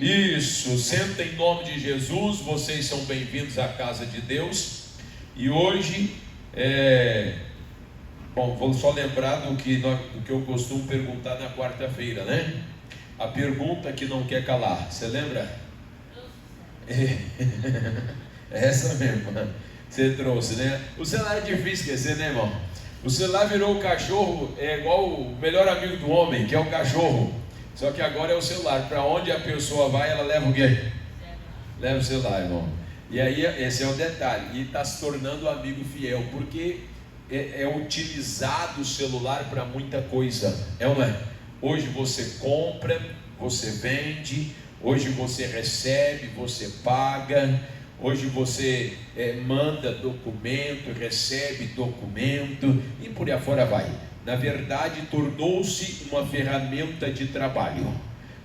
Isso, senta em nome de Jesus, vocês são bem-vindos à casa de Deus. E hoje, vou só lembrar do que eu costumo perguntar na quarta-feira, né? A pergunta que não quer calar, você lembra? É essa mesmo, você trouxe, né? O celular é difícil esquecer, né, irmão? O celular virou o cachorro, é igual o melhor amigo do homem, que é o cachorro. Só que agora é o celular. Para onde a pessoa vai, ela leva o quê? Leva o celular, irmão. E aí, esse é o detalhe. E está se tornando amigo fiel, porque é utilizado o celular para muita coisa. É ou não é? Hoje você compra, você vende. Hoje você recebe, você paga. Hoje você manda documento, recebe documento. E por aí afora vai. Na verdade, tornou-se uma ferramenta de trabalho.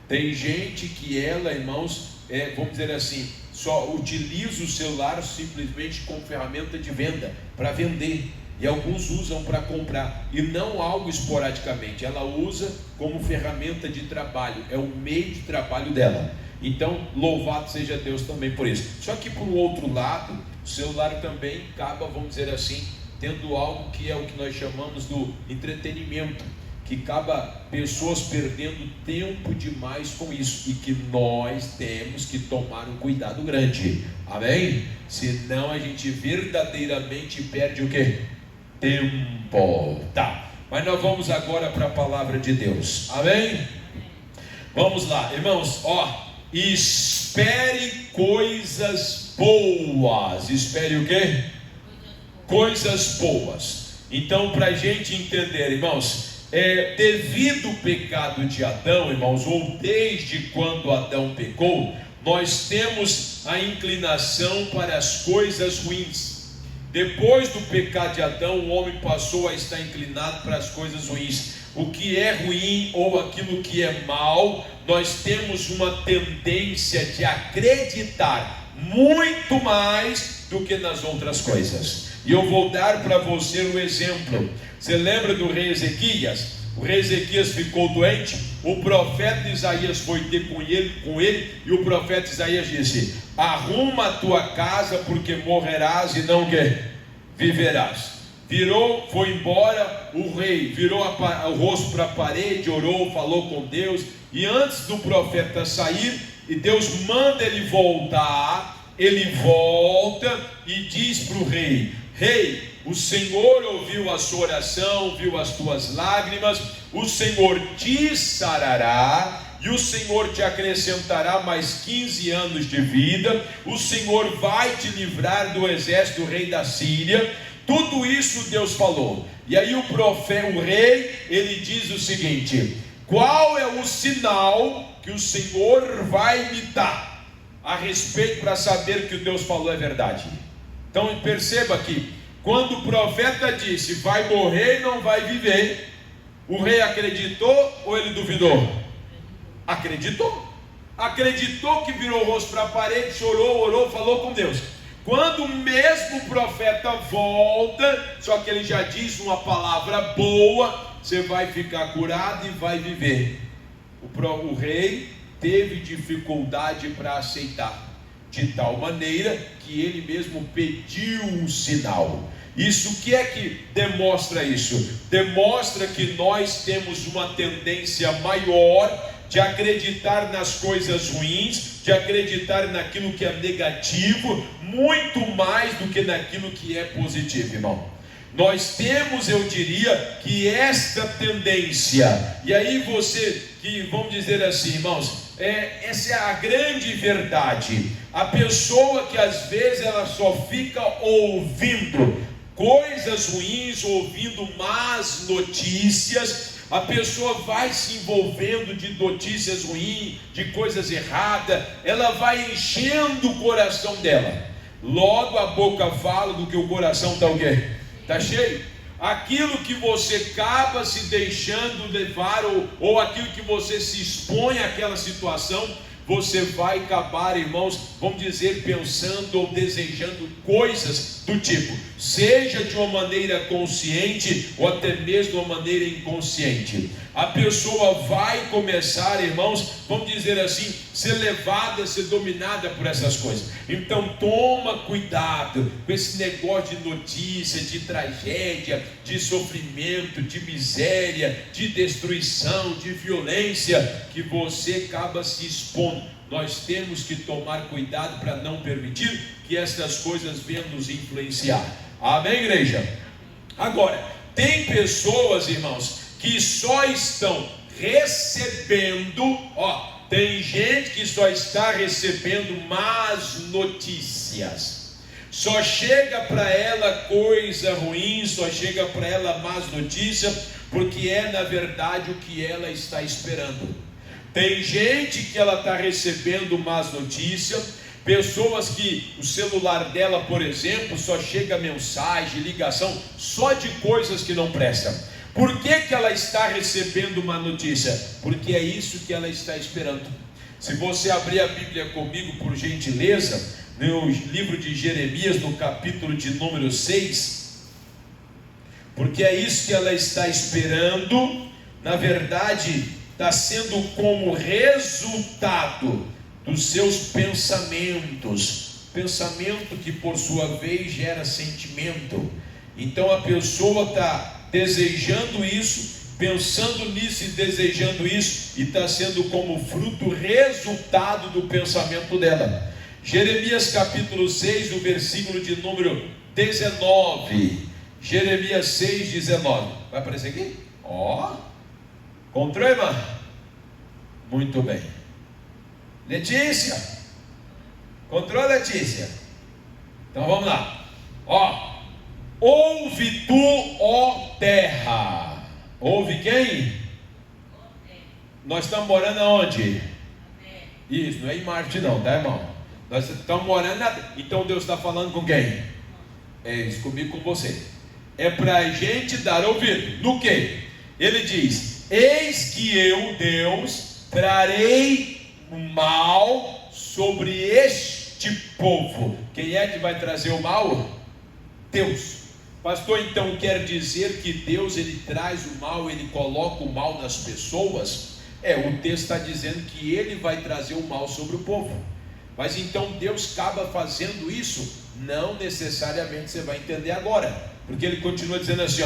Tem gente que irmãos, vamos dizer assim, só utiliza o celular simplesmente como ferramenta de venda, para vender. E alguns usam para comprar, e não algo esporadicamente. Ela usa como ferramenta de trabalho, é o meio de trabalho dela. Então, louvado seja Deus também por isso. Só que por outro lado, o celular também acaba, vamos dizer assim, tendo algo que é o que nós chamamos do entretenimento, que acaba pessoas perdendo tempo demais com isso, e que nós temos que tomar um cuidado grande, amém? Senão a gente verdadeiramente perde o quê? Tempo. Tá, mas nós vamos agora para a palavra de Deus, amém? Vamos lá, irmãos, espere coisas boas. Espere o quê? Coisas boas. Então, para a gente entender, irmãos, devido ao pecado de Adão, irmãos, ou desde quando Adão pecou, nós temos a inclinação para as coisas ruins. Depois do pecado de Adão, o homem passou a estar inclinado para as coisas ruins. O que é ruim ou aquilo que é mal, nós temos uma tendência de acreditar muito mais do que nas outras coisas. E eu vou dar para você um exemplo. Você lembra do rei Ezequias? O rei Ezequias ficou doente, o profeta Isaías foi ter com ele, e o profeta Isaías disse: arruma a tua casa, porque morrerás e não viverás. Foi embora, o rei virou o rosto para a parede, orou, falou com Deus, e antes do profeta sair, e Deus manda ele voltar, ele volta e diz para o rei: rei, o Senhor ouviu a sua oração, viu as tuas lágrimas, o Senhor te sarará, e o Senhor te acrescentará mais 15 anos de vida, o Senhor vai te livrar do exército do rei da Síria. Tudo isso Deus falou. E aí o rei, ele diz o seguinte: qual é o sinal que o Senhor vai me dar a respeito, para saber que o Deus falou é verdade? Então perceba que quando o profeta disse vai morrer e não vai viver, o rei acreditou ou ele duvidou? Acreditou. Acreditou, que virou o rosto para a parede, chorou, orou, falou com Deus. Quando o mesmo profeta volta, só que ele já diz uma palavra boa: você vai ficar curado e vai viver. O rei teve dificuldade para aceitar, de tal maneira que ele mesmo pediu um sinal. Isso, o que é que demonstra isso? Demonstra que nós temos uma tendência maior de acreditar nas coisas ruins, de acreditar naquilo que é negativo, muito mais do que naquilo que é positivo, irmão. Nós temos, eu diria, que esta tendência. E aí vamos dizer assim, irmãos, essa é a grande verdade. A pessoa que às vezes ela só fica ouvindo coisas ruins, ouvindo más notícias, a pessoa vai se envolvendo de notícias ruins, de coisas erradas, ela vai enchendo o coração dela. Logo a boca fala do que o coração está o quê? Está cheio. Aquilo que você acaba se deixando levar, ou aquilo que você se expõe àquela situação, você vai acabar, irmãos, vamos dizer, pensando ou desejando coisas do tipo, seja de uma maneira consciente ou até mesmo de uma maneira inconsciente. a pessoa vai começar, irmãos, vamos dizer assim, ser levada, ser dominada por essas coisas. Então toma cuidado com esse negócio de notícia, de tragédia, de sofrimento, de miséria, de destruição, de violência, que você acaba se expondo. Nós temos que tomar cuidado para não permitir que essas coisas venham nos influenciar. Amém, igreja? Agora, tem pessoas, irmãos, que só estão recebendo, tem gente que só está recebendo más notícias, só chega para ela coisa ruim, só chega para ela más notícias, porque é na verdade o que ela está esperando. Tem gente que ela está recebendo más notícias, pessoas que o celular dela, por exemplo, só chega mensagem, ligação, só de coisas que não prestam. Por que ela está recebendo uma notícia? Porque é isso que ela está esperando. Se você abrir a Bíblia comigo, por gentileza, no livro de Jeremias, no capítulo de número 6, porque é isso que ela está esperando. Na verdade, está sendo como resultado dos seus pensamentos, pensamento que por sua vez gera sentimento. Então a pessoa está desejando isso, pensando nisso e desejando isso, e está sendo como fruto, resultado do pensamento dela. Jeremias capítulo 6, o versículo de número 19. Jeremias 6, 19. Vai aparecer aqui? Encontrou, irmã? Muito bem. Letícia, encontrou, Letícia? Então vamos lá. Ouve tu, ó terra. Ouve quem? Nós estamos morando aonde? Isso, não é em Marte não, tá, irmão? Nós estamos morando Então Deus está falando com quem? É isso, comigo, com você. É para a gente dar ouvido. No que? Ele diz: eis que eu, Deus, trarei o mal sobre este povo. Quem é que vai trazer o mal? Deus. Pastor, então quer dizer que Deus, ele traz o mal, ele coloca o mal nas pessoas? O texto está dizendo que ele vai trazer o mal sobre o povo. Mas então Deus acaba fazendo isso? Não necessariamente, você vai entender agora, porque ele continua dizendo assim,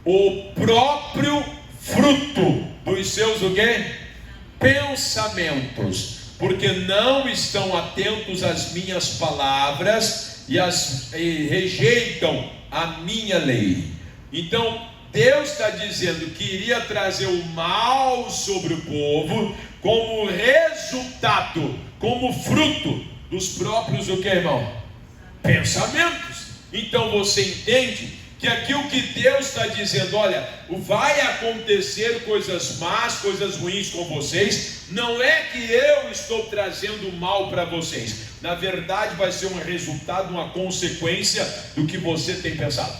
o próprio fruto dos seus o quê? Pensamentos, porque não estão atentos às minhas palavras e rejeitam a minha lei. Então Deus está dizendo que iria trazer o mal sobre o povo como resultado, como fruto dos próprios o que, irmão? Pensamentos. Então você entende que aquilo que Deus está dizendo, olha, vai acontecer coisas más, coisas ruins com vocês, não é que eu estou trazendo mal para vocês, na verdade vai ser um resultado, uma consequência do que você tem pensado,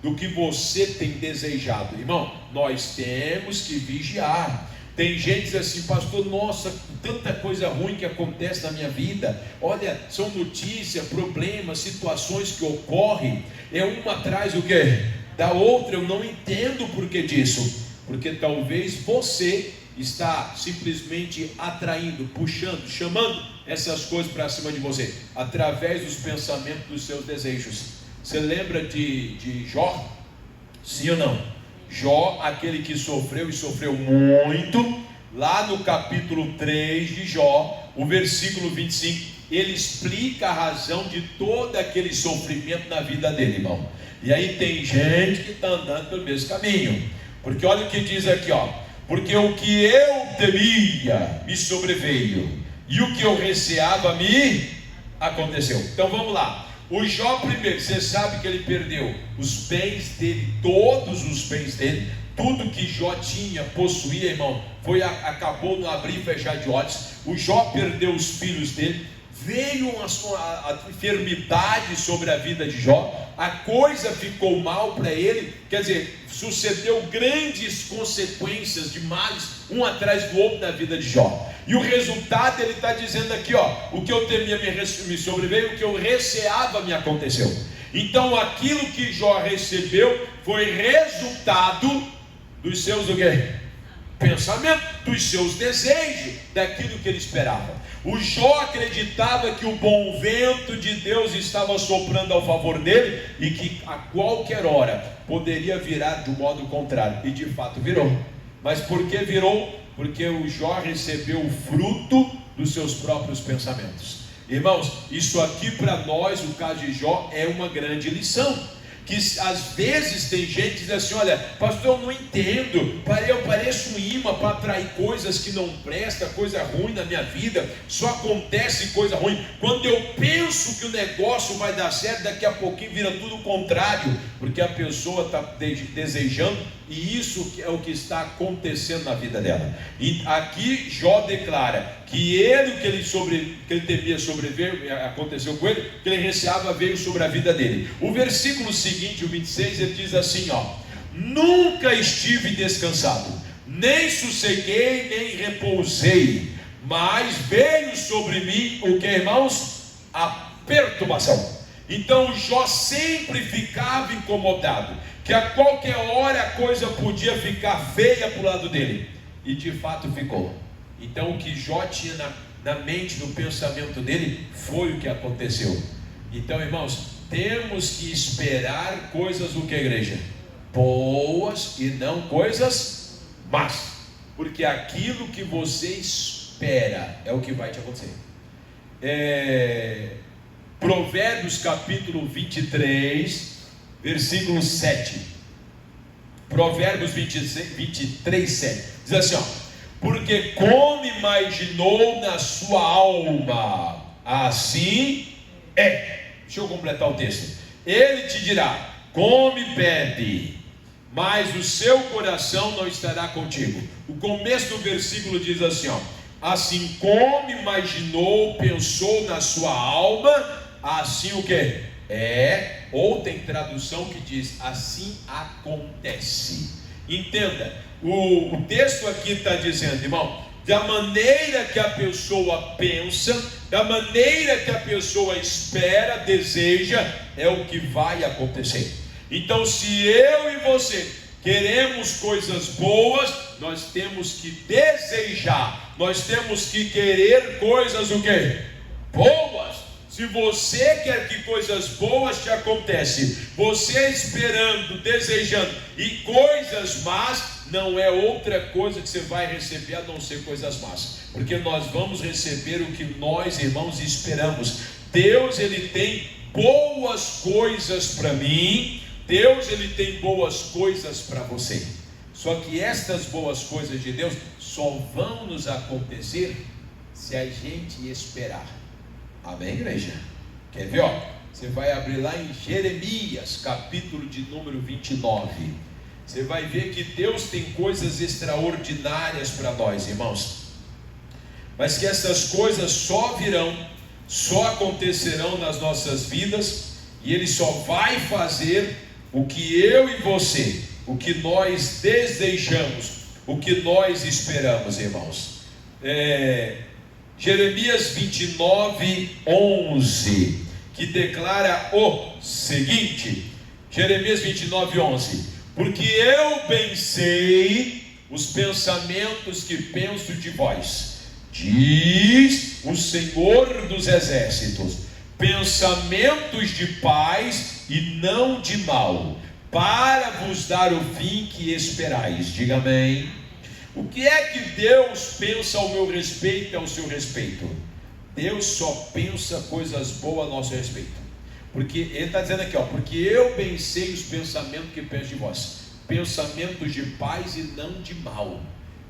do que você tem desejado. Irmão, nós temos que vigiar. Tem gente que diz assim, pastor, nossa, tanta coisa ruim que acontece na minha vida, olha, são notícias, problemas, situações que ocorrem, uma atrás do que? Da outra. Eu não entendo o porquê disso, porque talvez você está simplesmente atraindo, puxando, chamando essas coisas para cima de você, através dos pensamentos dos seus desejos. Você lembra de Jó? Sim ou não? Jó, aquele que sofreu e sofreu muito, lá no capítulo 3 de Jó, o versículo 25, ele explica a razão de todo aquele sofrimento na vida dele, irmão. E aí tem gente que está andando pelo mesmo caminho, porque olha o que diz aqui, porque o que eu temia me sobreveio, e o que eu receava me aconteceu. Então vamos lá. O Jó primeiro, você sabe que ele perdeu os bens dele, todos os bens dele, tudo que Jó tinha, possuía, irmão, acabou no abrir e fechar de olhos. O Jó perdeu os filhos dele, veio a enfermidade sobre a vida de Jó, a coisa ficou mal para ele, quer dizer, sucedeu grandes consequências de males, um atrás do outro na vida de Jó. E o resultado, ele está dizendo aqui, o que eu temia me sobreveio, o que eu receava me aconteceu. Então aquilo que Jó recebeu foi resultado dos seus o quê? pensamento, dos seus desejos, daquilo que ele esperava. O Jó acreditava que o bom vento de Deus estava soprando ao favor dele e que a qualquer hora poderia virar do modo contrário, e de fato virou. Mas por que virou? Porque o Jó recebeu o fruto dos seus próprios pensamentos. Irmãos, isso aqui para nós, o caso de Jó, é uma grande lição. Que às vezes tem gente que diz assim: olha, pastor, eu não entendo, eu pareço um imã para atrair coisas que não prestam, coisa ruim na minha vida, só acontece coisa ruim. Quando eu penso que o negócio vai dar certo, daqui a pouquinho vira tudo o contrário, porque a pessoa está desejando, e isso é o que está acontecendo na vida dela. E aqui Jó declara que o que ele temia sobreviver, aconteceu com ele, que ele receava veio sobre a vida dele. O versículo seguinte, o 26, ele diz assim, nunca estive descansado, nem sosseguei, nem repousei, mas veio sobre mim, o que, irmãos? A perturbação. Então Jó sempre ficava incomodado, que a qualquer hora a coisa podia ficar feia para o lado dele, e de fato ficou. Então o que Jó tinha na mente, no pensamento dele, foi o que aconteceu. Então, irmãos, temos que esperar coisas do que, igreja? Boas e não coisas más, porque aquilo que você espera é o que vai te acontecer. Provérbios capítulo 23, versículo 7. Provérbios 23, 7. Diz assim, porque como imaginou na sua alma, assim é. Deixa eu completar o texto. Ele te dirá, come e bebe, mas o seu coração não estará contigo. O começo do versículo diz assim, assim como imaginou, pensou na sua alma, assim o que? Ou tem tradução que diz, assim acontece. Entenda, o texto aqui está dizendo, irmão, da maneira que a pessoa pensa, da maneira que a pessoa espera, deseja, é o que vai acontecer. Então, se eu e você queremos coisas boas, nós temos que desejar, nós temos que querer coisas o quê? Boas. Se você quer que coisas boas te aconteçam, você esperando, desejando, e coisas más, não é outra coisa que você vai receber a não ser coisas más, porque nós vamos receber o que nós, irmãos, esperamos. Deus, Ele tem boas coisas para mim, Deus, Ele tem boas coisas para você, só que estas boas coisas de Deus só vão nos acontecer se a gente esperar. Amém, igreja? Quer ver? Você vai abrir lá em Jeremias, capítulo de número 29. Você vai ver que Deus tem coisas extraordinárias para nós, irmãos. Mas que essas coisas só virão, só acontecerão nas nossas vidas, e Ele só vai fazer o que eu e você, o que nós desejamos, o que nós esperamos, irmãos. Jeremias 29, 11, que declara o seguinte, Jeremias 29, 11, porque eu bem sei os pensamentos que penso de vós, diz o Senhor dos exércitos, pensamentos de paz e não de mal, para vos dar o fim que esperais. Diga amém. O que é que Deus pensa ao meu respeito e ao seu respeito? Deus só pensa coisas boas a nosso respeito. Porque Ele está dizendo aqui, porque eu bem sei os pensamentos que penso de vós, pensamentos de paz e não de mal.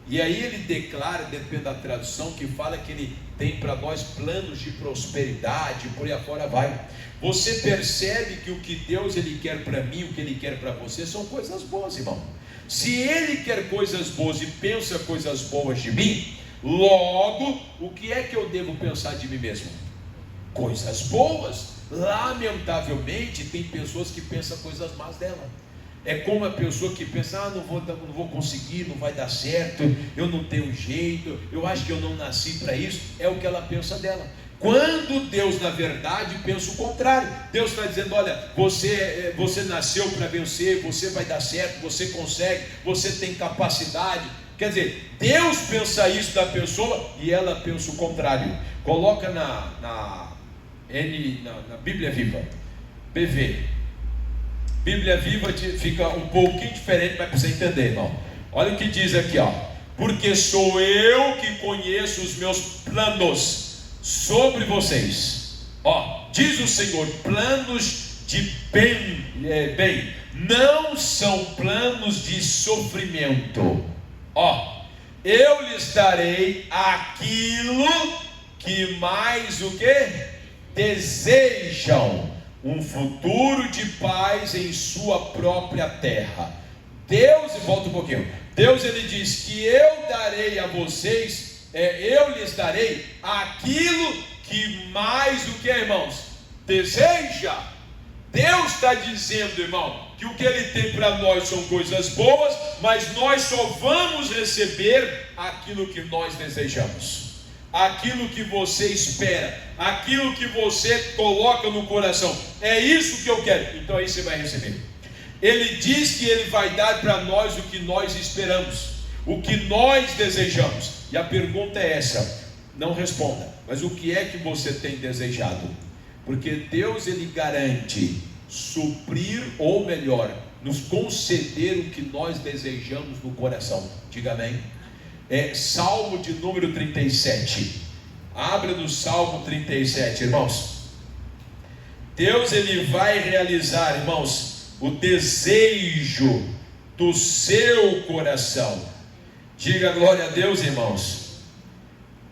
E aí Ele declara, depende da tradução, que fala que Ele tem para nós planos de prosperidade, por aí afora vai. Você percebe que o que Deus Ele quer para mim, o que Ele quer para você, são coisas boas, irmão. Se Ele quer coisas boas e pensa coisas boas de mim, logo, o que é que eu devo pensar de mim mesmo? Coisas boas. Lamentavelmente, tem pessoas que pensam coisas más dela. É como a pessoa que pensa, não vou conseguir, não vai dar certo, eu não tenho jeito, eu acho que eu não nasci para isso. É o que ela pensa dela. Quando Deus, na verdade, pensa o contrário. Deus está dizendo, olha, você nasceu para vencer, você vai dar certo, você consegue, você tem capacidade. Quer dizer, Deus pensa isso da pessoa e ela pensa o contrário. Coloca na Bíblia Viva, BV. Bíblia Viva fica um pouquinho diferente, mas para você entender, irmão. Olha o que diz aqui, ó. Porque sou eu que conheço os meus planos sobre vocês. Ó, diz o Senhor, planos de bem, não são planos de sofrimento. Ó, eu lhes darei aquilo que mais o que? Desejam, um futuro de paz em sua própria terra. Deus, e volta um pouquinho, Deus ele diz que eu darei a vocês, eu lhes darei aquilo que mais o que, irmãos? Deseja. Deus está dizendo, irmão, que o que Ele tem para nós são coisas boas, mas nós só vamos receber aquilo que nós desejamos, aquilo que você espera, aquilo que você coloca no coração. É isso que eu quero, então aí você vai receber. Ele diz que Ele vai dar para nós o que nós esperamos, o que nós desejamos. E a pergunta é essa, não responda, mas o que é que você tem desejado? Porque Deus ele garante suprir, ou melhor, nos conceder o que nós desejamos no coração. Diga amém. Salmo de número 37. Abra no Salmo 37, irmãos. Deus ele vai realizar, irmãos, o desejo do seu coração. Diga glória a Deus, irmãos.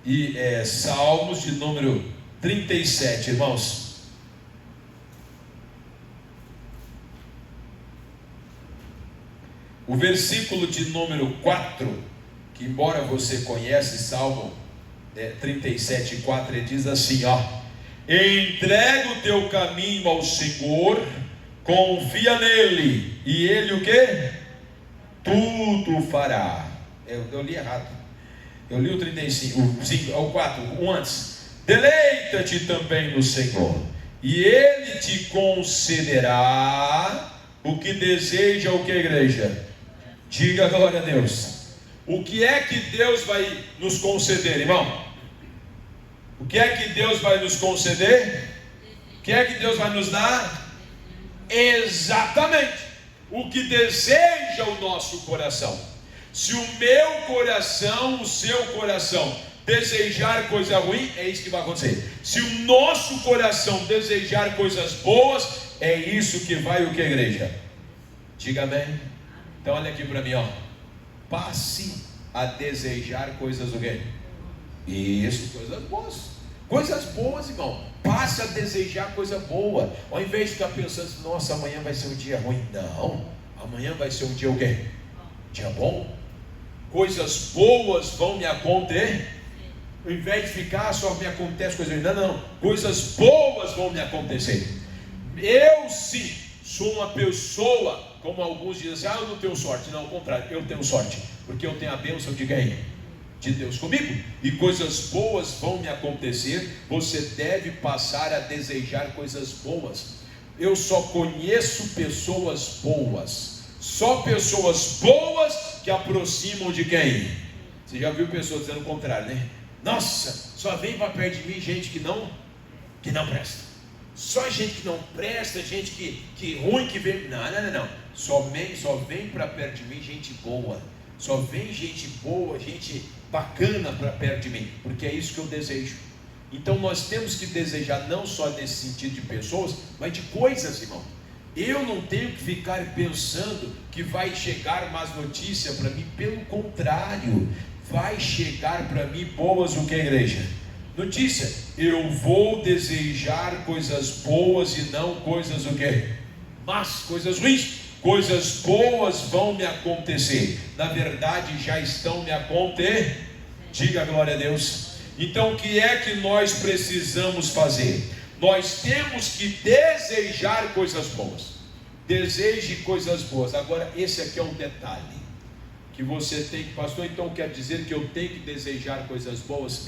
E Salmos de número 37, irmãos. O versículo de número 4, que embora você conhece Salmo 37, 4, ele diz assim, ó: entrega o teu caminho ao Senhor, confia nele, e ele o que? Tudo fará. Eu li errado, eu li o 35, o 4, o antes. Deleita-te também no Senhor, e Ele te concederá o que deseja. O que, igreja? Diga glória a Deus. O que é que Deus vai nos conceder, irmão? O que é que Deus vai nos conceder? O que é que Deus vai nos dar? Exatamente o que deseja o nosso coração. Se o meu coração, o seu coração desejar coisa ruim, é isso que vai acontecer. Se o nosso coração desejar coisas boas, é isso que vai, o que, igreja? Diga amém. Então olha aqui para mim, ó. Passe a desejar coisas o quê? Isso, coisas boas. Coisas boas, irmão. Passe a desejar coisa boa. Ao invés de ficar pensando, nossa, amanhã vai ser um dia ruim. Não, amanhã vai ser um dia o quê? Dia bom. Coisas boas vão me acontecer. Ao invés de ficar, só me acontece coisas ruins. Não, coisas boas vão me acontecer. Eu sim sou uma pessoa, como alguns dizem assim, eu não tenho sorte. Não, ao contrário, eu tenho sorte, porque eu tenho a bênção de quem? De Deus comigo. E coisas boas vão me acontecer. Você deve passar a desejar coisas boas. Eu só conheço pessoas boas. Só pessoas boas que aproximam de quem? Você já viu pessoas dizendo o contrário, né? Nossa, só vem para perto de mim gente que não presta. Só gente que não presta, gente que ruim que vem. Não. Só vem para perto de mim gente boa. Só vem gente boa, gente bacana para perto de mim, porque é isso que eu desejo. Então nós temos que desejar não só nesse sentido de pessoas, mas de coisas, irmão. Eu não tenho que ficar pensando que vai chegar más notícias para mim. Pelo contrário, vai chegar para mim boas, o que, igreja? Notícia. Eu vou desejar coisas boas e não coisas o que? Mas coisas ruins. Coisas boas vão me acontecer. Na verdade já estão me acontecendo. Diga glória a Deus. Então o que é que nós precisamos fazer? Nós temos que desejar coisas boas. Deseje coisas boas. Agora esse aqui é um detalhe que você tem que, pastor, então quer dizer que eu tenho que desejar coisas boas?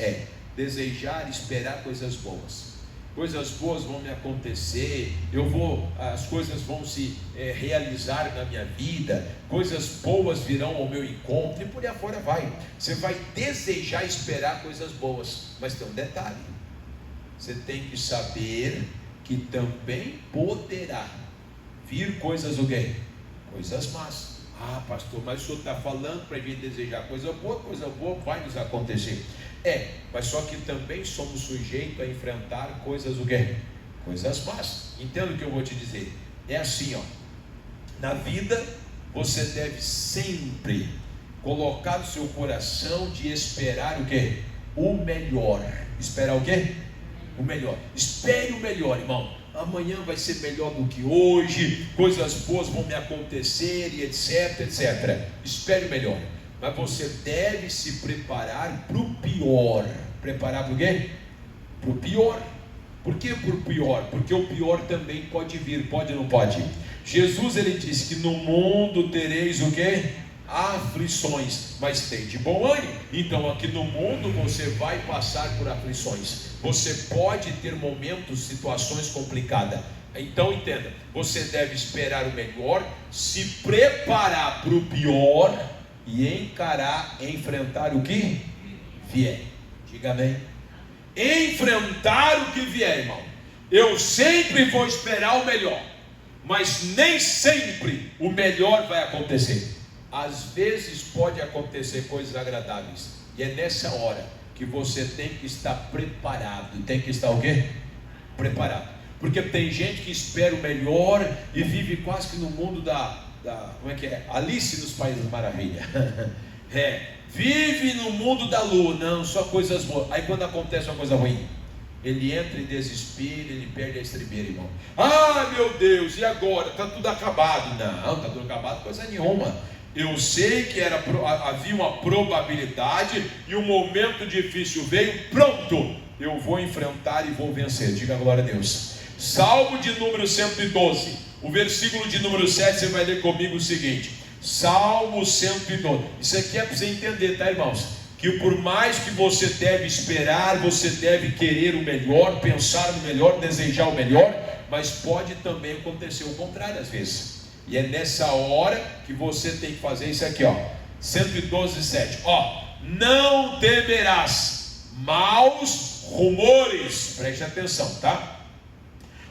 Desejar, esperar coisas boas. coisas boas vão me acontecer, as coisas vão se realizar na minha vida, coisas boas virão ao meu encontro, e por aí afora vai. Você vai desejar esperar coisas boas, mas tem um detalhe: você tem que saber que também poderá vir coisas o quê? Coisas más. Ah, pastor, mas o senhor está falando para a gente desejar coisa boa vai nos acontecer. Mas só que também somos sujeitos a enfrentar coisas o quê? Coisas más. Entenda o que eu vou te dizer. É assim, na vida você deve sempre colocar no seu coração de esperar o quê? O melhor. Esperar o quê? O melhor. Espere o melhor, irmão. Amanhã vai ser melhor do que hoje, coisas boas vão me acontecer, e etc, etc. Espere o melhor. Mas você deve se preparar para o pior. Preparar para o quê? Para o pior. Por que para o pior? Porque o pior também pode vir, pode ou não pode? Jesus, ele disse que no mundo tereis o quê? Aflições, mas tem de bom ânimo. Então aqui no mundo você vai passar por aflições, você pode ter momentos, situações complicadas. Então entenda, você deve esperar o melhor, se preparar para o pior e enfrentar o que vier. Diga amém. Enfrentar o que vier, irmão. Eu sempre vou esperar o melhor, mas nem sempre o melhor vai acontecer. Às vezes pode acontecer coisas agradáveis, e é nessa hora que você tem que estar preparado. Tem que estar o quê? Preparado. Porque tem gente que espera o melhor e vive quase que no mundo como é que é? Alice nos Países da Maravilha. Vive no mundo da lua, não, só coisas boas. Aí quando acontece uma coisa ruim, ele entra em desespero, ele perde a estribeira, irmão. Ah, meu Deus, e agora? Está tudo acabado. Não, está tudo acabado, coisa nenhuma. Eu sei que havia uma probabilidade e um momento difícil veio, pronto, eu vou enfrentar e vou vencer. Diga glória a Deus. Salmo de número 112, o versículo de número 7, você vai ler comigo o seguinte. Salmo 112, isso aqui é para você entender, tá, irmãos? Que por mais que você deve esperar, você deve querer o melhor, pensar no melhor, desejar o melhor, mas pode também acontecer o contrário às vezes. E é nessa hora que você tem que fazer isso aqui, 112:7. Não temerás maus rumores. Preste atenção, tá?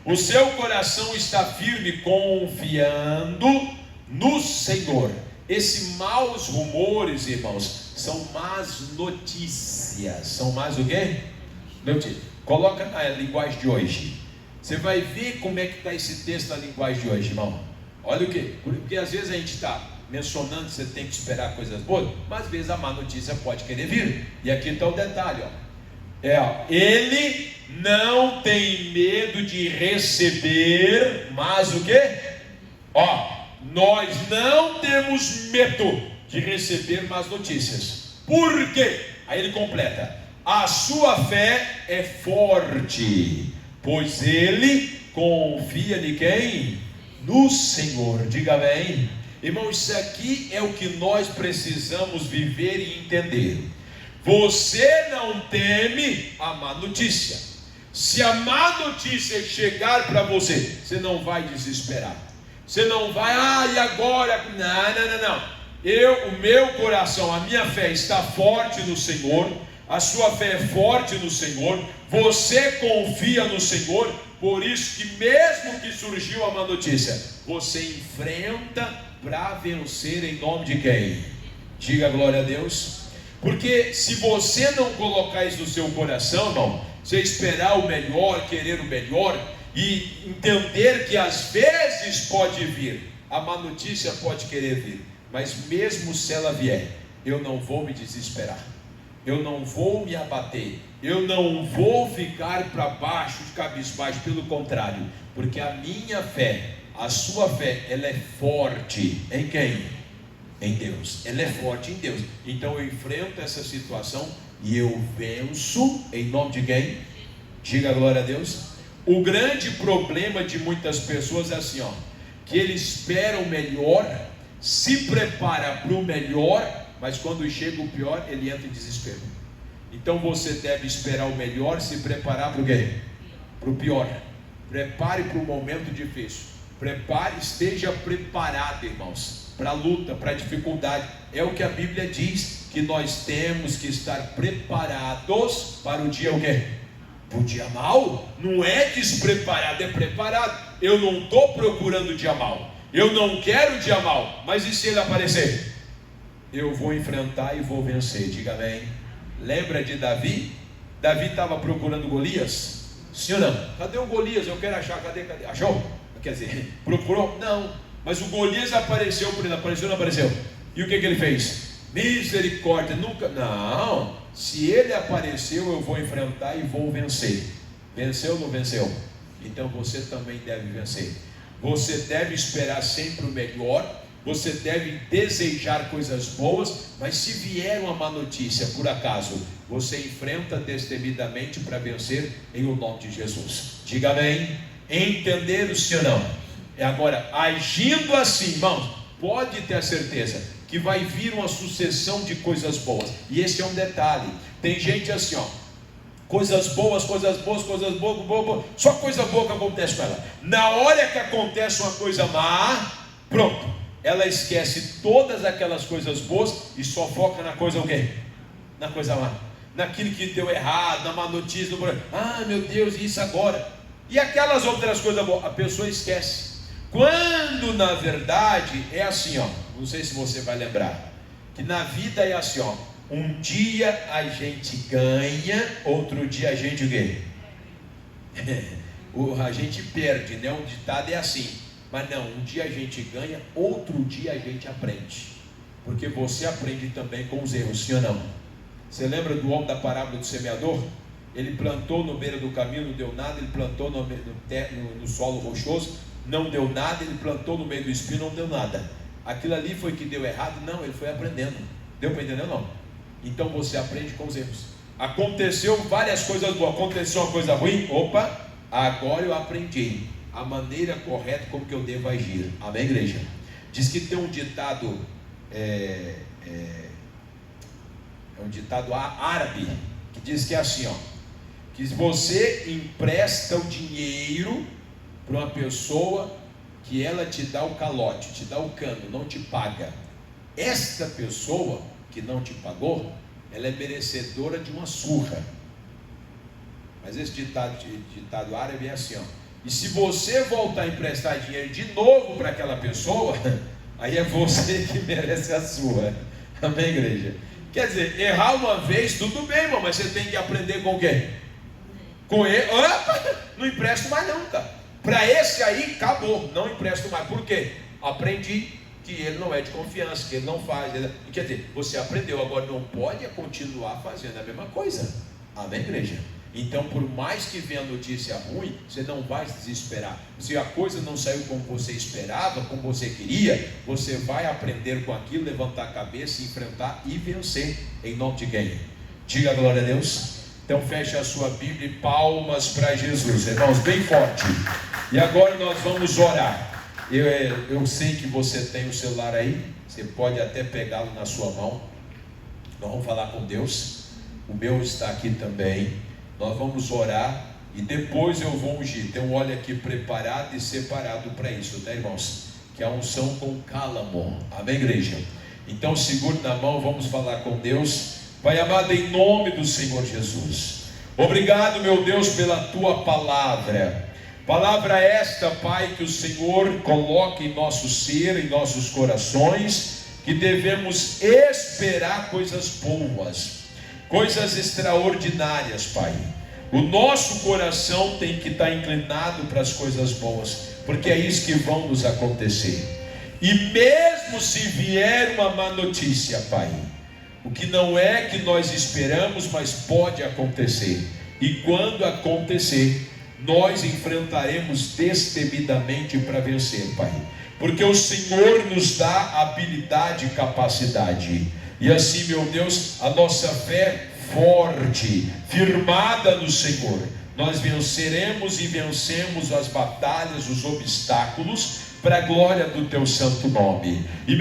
O seu coração está firme, confiando no Senhor. Esses maus rumores, irmãos, são más notícias. São más o quê? Notícias. Coloca na linguagem de hoje. Você vai ver como é que está esse texto na linguagem de hoje, irmão. Olha o que? Porque às vezes a gente está mencionando que você tem que esperar coisas boas, mas às vezes a má notícia pode querer vir. E aqui está o detalhe, ele não tem medo de receber, mas o que? Nós não temos medo de receber más notícias. Por quê? Aí ele completa: a sua fé é forte, pois ele confia em quem? No Senhor. Diga amém. Irmão, isso aqui é o que nós precisamos viver e entender. Você não teme a má notícia. Se a má notícia chegar para você, você não vai desesperar. Você não vai, e agora? Não. O meu coração, a minha fé está forte no Senhor. A sua fé é forte no Senhor. Você confia no Senhor. Por isso que mesmo que surgiu a má notícia, você enfrenta para vencer em nome de quem? Diga glória a Deus. Porque se você não colocar isso no seu coração, irmão, você esperar o melhor, querer o melhor e entender que às vezes pode vir, a má notícia pode querer vir, mas mesmo se ela vier, eu não vou me desesperar. Eu não vou me abater, eu não vou ficar para baixo, de cabisbaixo, pelo contrário, porque a minha fé, a sua fé, ela é forte em quem? Em Deus. Ela é forte em Deus. Então eu enfrento essa situação e eu venço em nome de quem? Diga glória a Deus. O grande problema de muitas pessoas é assim, que eles esperam o melhor, se prepara para o melhor, mas quando chega o pior, ele entra em desespero. Então você deve esperar o melhor, se preparar para o quê? para o pior. Prepare para o momento difícil. Prepare, esteja preparado, irmãos, para a luta, para a dificuldade. É o que a Bíblia diz, que nós temos que estar preparados para o dia o quê? O dia mau. Não é despreparado, é preparado. Eu não estou procurando o dia mau, eu não quero o dia mau, mas e se ele aparecer? Eu vou enfrentar e vou vencer. Diga amém. Lembra de Davi? Davi estava procurando Golias? Sim ou não? Cadê o Golias? Eu quero achar. Cadê? Achou? Quer dizer, procurou? Não. Mas o Golias apareceu por ele. Apareceu ou não apareceu? E o que ele fez? Misericórdia. Nunca. Não. Se ele apareceu, eu vou enfrentar e vou vencer. Venceu ou não venceu? Então você também deve vencer. Você deve esperar sempre o melhor. Você deve desejar coisas boas. Mas se vier uma má notícia, por acaso, você enfrenta destemidamente para vencer em o nome de Jesus. Diga amém. Entenderam, sim ou não? Agora, agindo assim, irmãos, pode ter a certeza que vai vir uma sucessão de coisas boas. E esse é um detalhe. Tem gente assim, ó, coisas boas, só coisa boa que acontece com ela. Na hora que acontece uma coisa má, pronto, ela esquece todas aquelas coisas boas e só foca na coisa o quê? Na coisa má, naquilo que deu errado, na má notícia, meu Deus, isso agora. E aquelas outras coisas boas, a pessoa esquece. Quando na verdade é assim, ó, não sei se você vai lembrar, que na vida é assim, ó, um dia a gente ganha, outro dia a gente o quê? A gente perde, né? Um ditado é assim, mas não, um dia a gente ganha, outro dia a gente aprende, porque você aprende também com os erros, sim ou não? Você lembra do homem da parábola do semeador? Ele plantou no beira do caminho, não deu nada. Ele plantou no solo rochoso, não deu nada. Ele plantou no meio do espinho, não deu nada. Aquilo ali foi que deu errado? Não, ele foi aprendendo. Deu para entender ou não? Então você aprende com os erros. Aconteceu várias coisas boas, aconteceu uma coisa ruim, opa, agora eu aprendi a maneira correta como que eu devo agir. Amém, igreja? Diz que tem um ditado, é um ditado árabe, que diz que é assim, ó, que você empresta o dinheiro para uma pessoa que ela te dá o calote, te dá o cano, não te paga. Esta pessoa que não te pagou, ela é merecedora de uma surra. Mas esse ditado árabe é assim, ó, e se você voltar a emprestar dinheiro de novo para aquela pessoa, aí é você que merece a surra. Amém, igreja? Quer dizer, errar uma vez, tudo bem, irmão, mas você tem que aprender com quem? Com ele. Opa, não empresto mais não, cara. Para esse aí, acabou, não empresto mais. Por quê? Aprendi que ele não é de confiança, que ele não faz. Quer dizer, você aprendeu, agora não pode continuar fazendo a mesma coisa. Amém, igreja? Então, por mais que venha notícia ruim, você não vai se desesperar. Se a coisa não saiu como você esperava, como você queria, você vai aprender com aquilo, levantar a cabeça, enfrentar e vencer. Em nome de quem? Diga a glória a Deus. Então feche a sua Bíblia e palmas para Jesus, irmãos, bem forte. E agora nós vamos orar. Eu sei que você tem o celular aí, você pode até pegá-lo na sua mão. Nós vamos falar com Deus. O meu está aqui também. Nós vamos orar e depois eu vou ungir. Tem um óleo aqui preparado e separado para isso, tá, irmãos? Que é a unção com cálamo. Amém, igreja? Então segure na mão, vamos falar com Deus. Pai amado, em nome do Senhor Jesus, obrigado, meu Deus, pela tua palavra. Palavra esta, Pai, que o Senhor coloca em nosso ser, em nossos corações, que devemos esperar coisas boas, coisas extraordinárias, Pai. O nosso coração tem que estar inclinado para as coisas boas, porque é isso que vão nos acontecer. E mesmo se vier uma má notícia, Pai, o que não é que nós esperamos, mas pode acontecer. E quando acontecer, nós enfrentaremos destemidamente para vencer, Pai. Porque o Senhor nos dá habilidade e capacidade. E assim, meu Deus, a nossa fé forte, firmada no Senhor, nós venceremos e vencemos as batalhas, os obstáculos, para a glória do teu santo nome. E